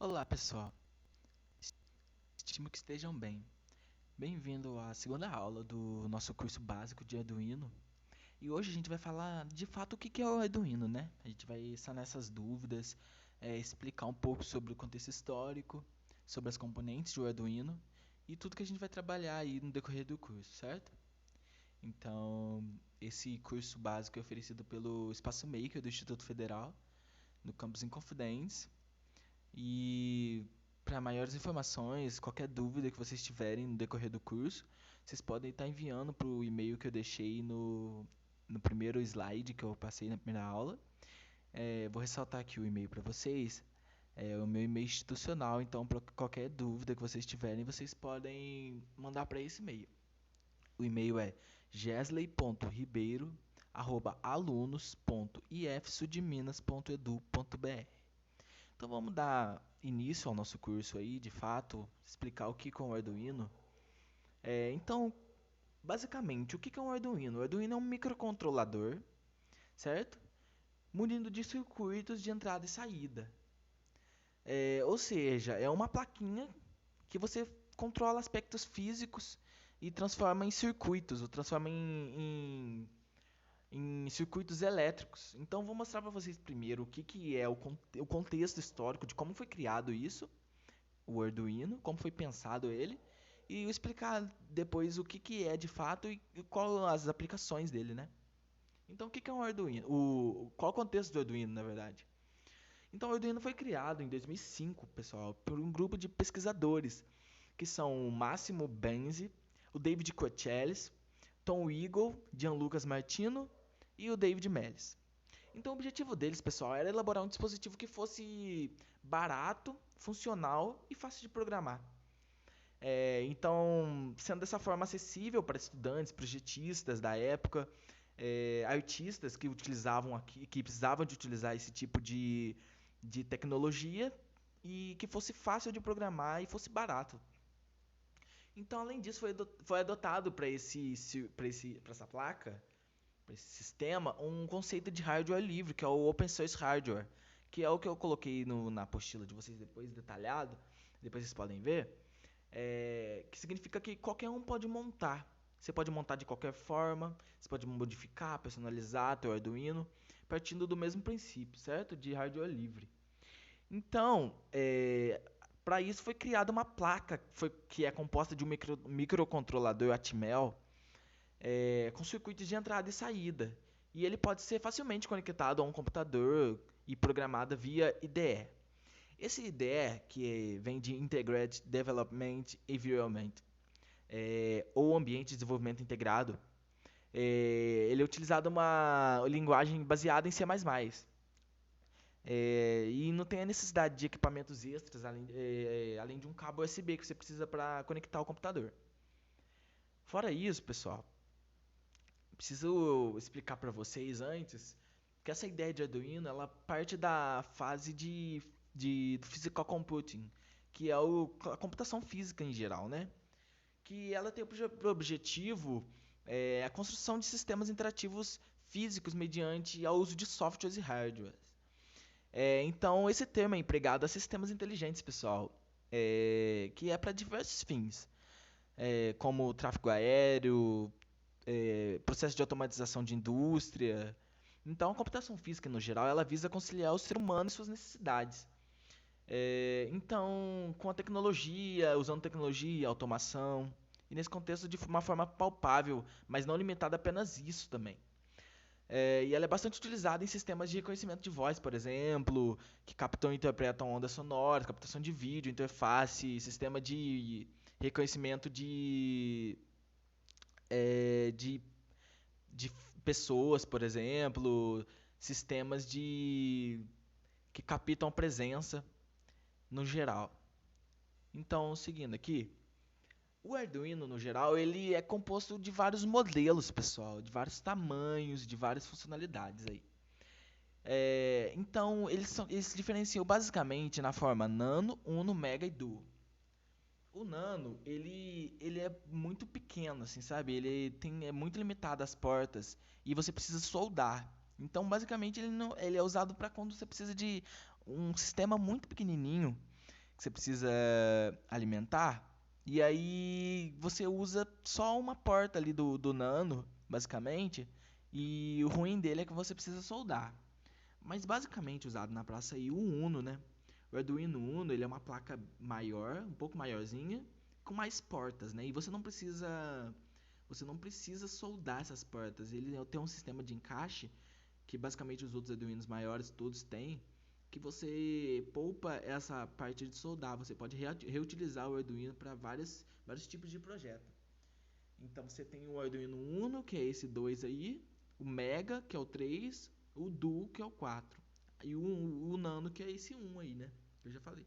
Olá, pessoal. Estimo que estejam bem. Bem-vindo à segunda aula do nosso curso básico de Arduino. E hoje a gente vai falar de fato o que é o Arduino, né? A gente vai sanar essas dúvidas, explicar um pouco sobre o contexto histórico, sobre as componentes do Arduino e tudo que a gente vai trabalhar aí no decorrer do curso, certo? Então, esse curso básico é oferecido pelo Espaço Maker do Instituto Federal, no campus Inconfidentes. E para maiores informações, qualquer dúvida que vocês tiverem no decorrer do curso, vocês podem estar enviando para o e-mail que eu deixei no primeiro slide que eu passei na primeira aula. Vou ressaltar aqui o e-mail para vocês. É o meu e-mail institucional, então para qualquer dúvida que vocês tiverem, vocês podem mandar para esse e-mail. O e-mail é gesley.ribeiro@alunos.ifsudminas.edu.br. Então vamos dar início ao nosso curso aí, de fato, explicar o que é um Arduino. Então, basicamente, o que é um Arduino? O Arduino é um microcontrolador, certo? Munido de circuitos de entrada e saída. Ou seja, é uma plaquinha que você controla aspectos físicos e transforma em circuitos, ou transforma em circuitos elétricos. Então vou mostrar para vocês primeiro que é o contexto histórico de como foi criado isso, o Arduino, como foi pensado ele, e eu explicar depois o que é de fato e qual as aplicações dele, né? Então, o que é um Arduino? Qual o contexto do Arduino, na verdade? Então, o Arduino foi criado em 2005, pessoal, por um grupo de pesquisadores, que são o Massimo Benzi, o David Kocheles, Tom Eagle, Gianluca Martino e o David Mellis. Então, o objetivo deles, pessoal, era elaborar um dispositivo que fosse barato, funcional e fácil de programar. Então, sendo dessa forma acessível para estudantes, projetistas da época, artistas que utilizavam aqui, que precisavam de utilizar esse tipo de tecnologia e que fosse fácil de programar e fosse barato. Então, além disso, foi adotado para essa placa, para esse sistema, um conceito de hardware livre, que é o Open Source Hardware, que é o que eu coloquei na apostila de vocês depois, detalhado, depois vocês podem ver, que significa que qualquer um pode montar. Você pode montar de qualquer forma, você pode modificar, personalizar teu Arduino, partindo do mesmo princípio, certo? De hardware livre. Então, para isso foi criada uma placa que é composta de um microcontrolador Atmel, com circuitos de entrada e saída. E ele pode ser facilmente conectado a um computador e programado via IDE. Esse IDE, que vem de Integrated Development Environment, ou Ambiente de Desenvolvimento Integrado, ele é utilizado uma linguagem baseada em C++. E não tem a necessidade de equipamentos extras, além de um cabo USB que você precisa para conectar ao computador. Fora isso, pessoal, preciso explicar para vocês antes que essa ideia de Arduino ela parte da fase de physical computing, que é a computação física em geral, né? Que ela tem por objetivo a construção de sistemas interativos físicos mediante o uso de softwares e hardwares. Então, esse termo é empregado a sistemas inteligentes, pessoal, que é para diversos fins, como tráfego aéreo, processo de automatização de indústria. Então, a computação física, no geral, ela visa conciliar o ser humano e suas necessidades. Então, com a tecnologia, usando tecnologia, automação, e nesse contexto de uma forma palpável, mas não limitada a apenas isso também. E ela é bastante utilizada em sistemas de reconhecimento de voz, por exemplo, que captam e interpretam ondas sonoras, captação de vídeo, interface, sistema de reconhecimento de de pessoas, por exemplo, sistemas que captam presença no geral. Então, seguindo aqui, o Arduino no geral ele é composto de vários modelos, pessoal, de vários tamanhos, de várias funcionalidades aí. Então, eles se diferenciam basicamente na forma Nano, Uno, Mega e Duo. O Nano, ele é muito pequeno, assim, sabe? É muito limitado as portas e você precisa soldar. Então, basicamente, ele é usado para quando você precisa de um sistema muito pequenininho que você precisa alimentar. E aí você usa só uma porta ali do Nano, basicamente. E o ruim dele é que você precisa soldar. Mas basicamente usado na praça aí o Uno, né? O Arduino Uno, ele é uma placa maior, um pouco maiorzinha, com mais portas, né? E você não precisa soldar essas portas. Ele tem um sistema de encaixe que basicamente os outros Arduinos maiores todos têm, que você poupa essa parte de soldar. Você pode reutilizar o Arduino para vários tipos de projeto. Então você tem o Arduino Uno, que é esse 2 aí, o Mega, que é o 3, o Duo, que é o 4, e o Nano, que é esse 1 aí, né? Que eu já falei.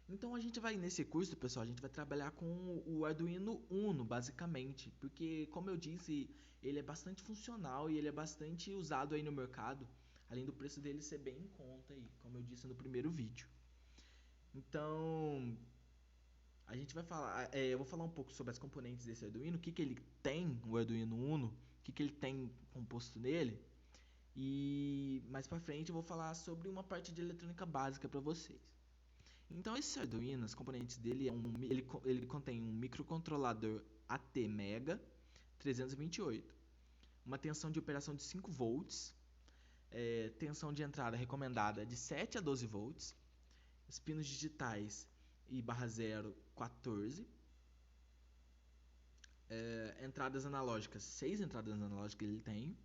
Então a gente vai nesse curso, pessoal, a gente vai trabalhar com o Arduino Uno, basicamente, porque como eu disse, ele é bastante funcional e ele é bastante usado aí no mercado, além do preço dele ser bem em conta aí, como eu disse no primeiro vídeo. Então, a gente vai falar, eu vou falar um pouco sobre as componentes desse Arduino, o que que ele tem, o Arduino Uno, o que que ele tem composto nele, e mais pra frente eu vou falar sobre uma parte de eletrônica básica para vocês. Então esse Arduino, os componentes dele ele contém um microcontrolador ATmega 328, uma tensão de operação de 5 volts, tensão de entrada recomendada de 7 a 12 volts, os pinos digitais e barra 0 14, entradas analógicas, 6 entradas analógicas ele tem,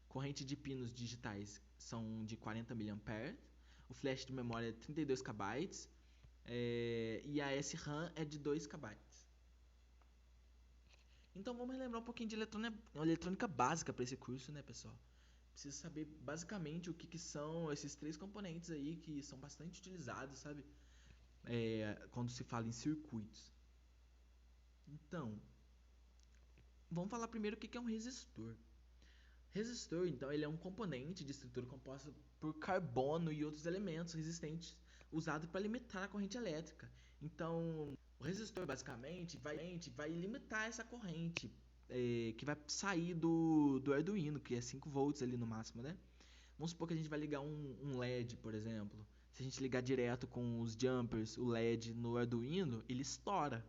corrente de pinos digitais são de 40 mA, o flash de memória é 32 KB, e a SRAM é de 2 KB. Então vamos relembrar um pouquinho de eletrônica básica para esse curso, né, pessoal? Precisa saber basicamente o que, que são esses três componentes aí que são bastante utilizados, sabe? Quando se fala em circuitos. Então, vamos falar primeiro o que, que é um resistor. Resistor, então, ele é um componente de estrutura composta por carbono e outros elementos resistentes usado para limitar a corrente elétrica. Então, o resistor basicamente vai limitar essa corrente que vai sair do Arduino, que é 5 volts ali no máximo, né? Vamos supor que a gente vai ligar um LED, por exemplo. Se a gente ligar direto com os jumpers, o LED no Arduino, ele estoura.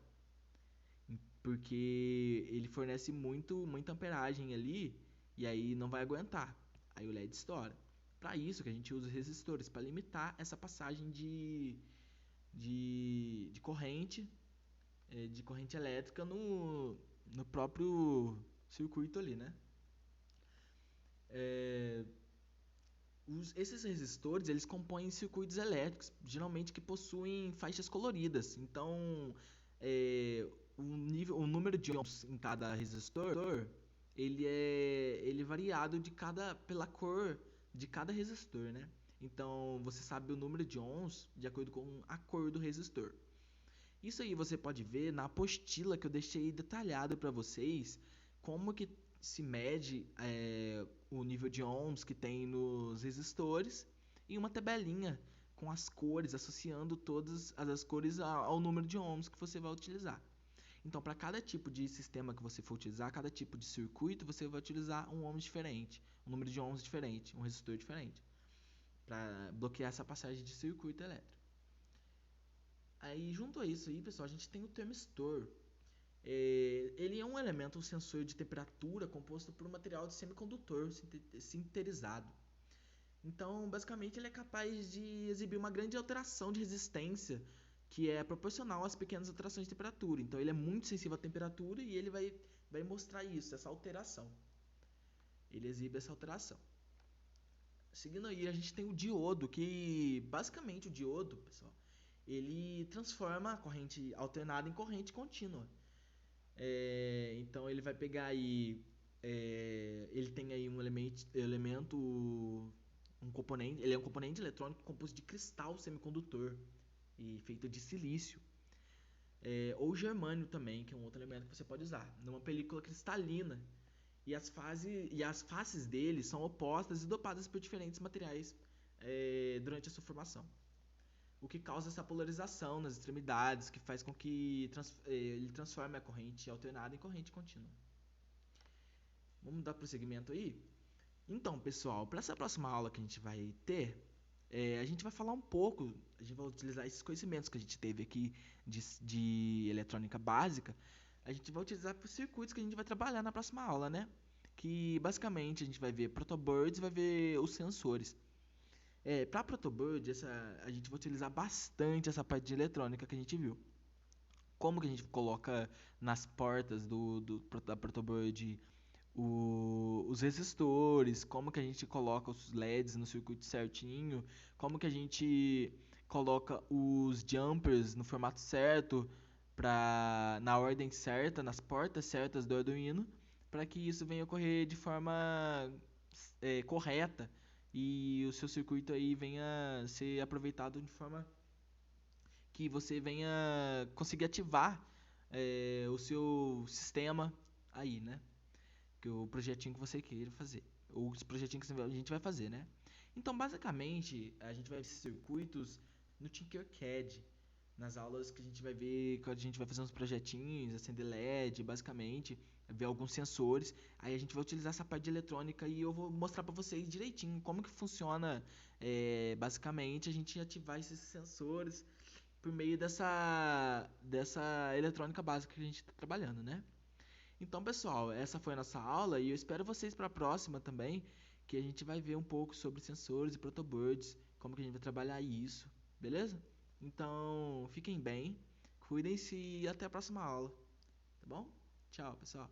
Porque ele fornece muita amperagem ali e aí não vai aguentar. Aí o LED estoura. Para isso que a gente usa resistores, para limitar essa passagem de corrente, de corrente elétrica no próprio circuito ali, né? Esses resistores, eles compõem circuitos elétricos, geralmente que possuem faixas coloridas. Então, o número de ohms em cada resistor, ele é variado pela cor de cada resistor, né? Então, você sabe o número de ohms de acordo com a cor do resistor. Isso aí você pode ver na apostila que eu deixei detalhado para vocês, como que se mede o nível de ohms que tem nos resistores e uma tabelinha com as cores, associando todas as cores ao número de ohms que você vai utilizar. Então, para cada tipo de sistema que você for utilizar, cada tipo de circuito, você vai utilizar um ohms diferente, um número de ohms diferente, um resistor diferente, para bloquear essa passagem de circuito elétrico. Aí, junto a isso aí, pessoal, a gente tem o termistor. Ele é um elemento, um sensor de temperatura composto por um material de semicondutor sinterizado. Então, basicamente, ele é capaz de exibir uma grande alteração de resistência que é proporcional às pequenas alterações de temperatura. Então, ele é muito sensível à temperatura e ele vai mostrar isso, essa alteração. Ele exibe essa alteração. Seguindo aí, a gente tem o diodo, que basicamente o diodo, pessoal, ele transforma a corrente alternada em corrente contínua. Então ele vai pegar aí, ele tem aí um elemento, um componente, ele é um componente eletrônico composto de cristal semicondutor e feito de silício, ou germânio também, que é um outro elemento que você pode usar, numa película cristalina. E as faces dele são opostas e dopadas por diferentes materiais durante a sua formação. O que causa essa polarização nas extremidades, que faz com que ele transforme a corrente alternada em corrente contínua. Vamos dar prosseguimento aí? Então, pessoal, para essa próxima aula que a gente vai ter, A gente vai falar um pouco, a gente vai utilizar esses conhecimentos que a gente teve aqui de eletrônica básica, a gente vai utilizar para os circuitos que a gente vai trabalhar na próxima aula, né? Que basicamente a gente vai ver protoboards e vai ver os sensores. Para protoboard, a gente vai utilizar bastante essa parte de eletrônica que a gente viu. Como que a gente coloca nas portas da protoboard os resistores, como que a gente coloca os LEDs no circuito certinho, como que a gente coloca os jumpers no formato certo, na ordem certa, nas portas certas do Arduino, para que isso venha ocorrer de forma correta e o seu circuito aí venha ser aproveitado de forma que você venha conseguir ativar o seu sistema aí, né? Que o projetinho que você queira fazer, ou os projetinhos que a gente vai fazer, né? Então, basicamente, a gente vai ver esses circuitos no Tinkercad, nas aulas que a gente vai ver, que a gente vai fazer uns projetinhos, acender LED, basicamente, ver alguns sensores. Aí a gente vai utilizar essa parte de eletrônica e eu vou mostrar para vocês direitinho como que funciona, basicamente, a gente ativar esses sensores por meio dessa eletrônica básica que a gente está trabalhando, né? Então, pessoal, essa foi a nossa aula e eu espero vocês para a próxima também, que a gente vai ver um pouco sobre sensores e protoboards, como que a gente vai trabalhar isso, beleza? Então, fiquem bem, cuidem-se e até a próxima aula, tá bom? Tchau, pessoal.